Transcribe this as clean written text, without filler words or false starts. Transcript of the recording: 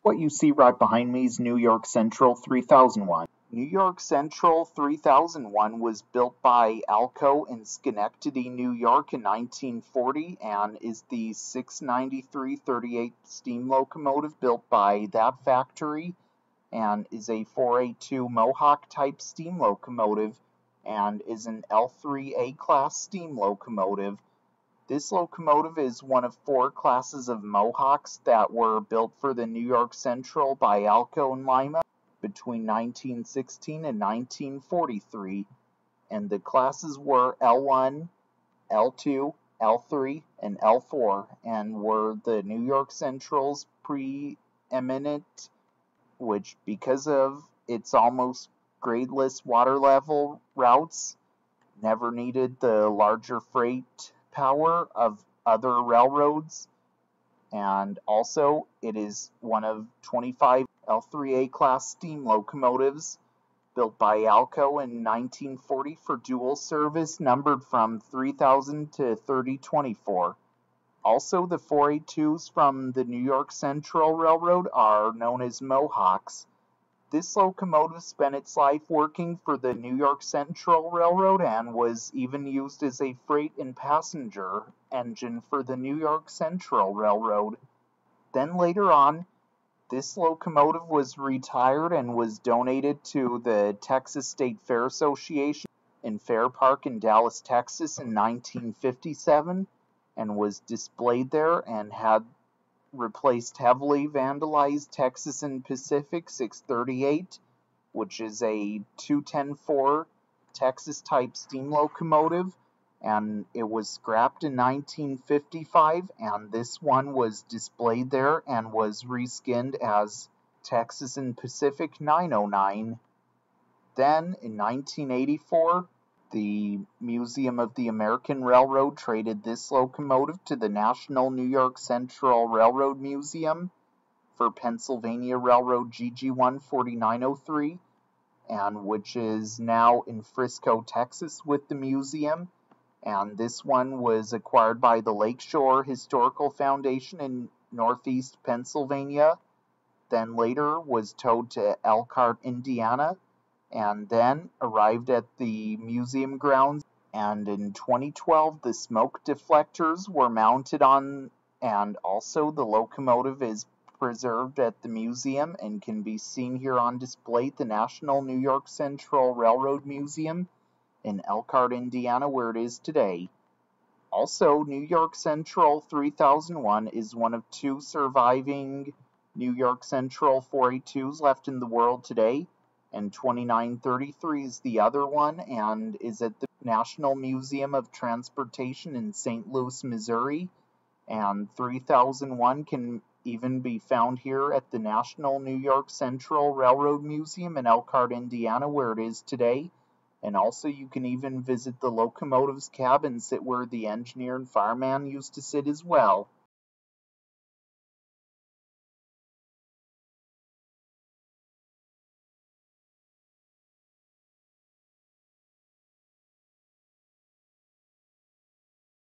What you see right behind me is New York Central 3001. New York Central 3001 was built by Alco in Schenectady, New York in 1940 and is the 693-38 steam locomotive built by that factory and is a 482 Mohawk type steam locomotive and is an L3A class steam locomotive. This locomotive is one of 4 classes of Mohawks that were built for the New York Central by Alco and Lima between 1916 and 1943, and the classes were L1, L2, L3, and L4, and were the New York Central's preeminent, which because of its almost gradeless water level routes, never needed the larger freight power of other railroads, and also it is one of 25 L3A class steam locomotives built by Alco in 1940 for dual service, numbered from 3000 to 3024. Also, the 482s from the New York Central Railroad are known as Mohawks. This locomotive spent its life working for the New York Central Railroad and was even used as a freight and passenger engine for the New York Central Railroad. Then later on, this locomotive was retired and was donated to the Texas State Fair Association in Fair Park in Dallas, Texas in 1957 and was displayed there and had replaced heavily vandalized Texas and Pacific 638, which is a 210-4 Texas type steam locomotive, and it was scrapped in 1955, and this one was displayed there and was reskinned as Texas and Pacific 909. Then in 1984, the Museum of the American Railroad traded this locomotive to the National New York Central Railroad Museum for Pennsylvania Railroad GG1 4903, and which is now in Frisco, Texas with the museum. And this one was acquired by the Lakeshore Historical Foundation in Northeast Pennsylvania, then later was towed to Elkhart, Indiana, and then arrived at the museum grounds, and in 2012 the smoke deflectors were mounted on, and also the locomotive is preserved at the museum and can be seen here on display at the National New York Central Railroad Museum in Elkhart, Indiana, where it is today. Also, New York Central 3001 is one of 2 surviving New York Central 482s left in the world today, and 2933 is the other one and is at the National Museum of Transportation in St. Louis, Missouri, and 3001 can even be found here at the National New York Central Railroad Museum in Elkhart, Indiana, where it is today, and also you can even visit the locomotive's cabin, sit where the engineer and fireman used to sit as well.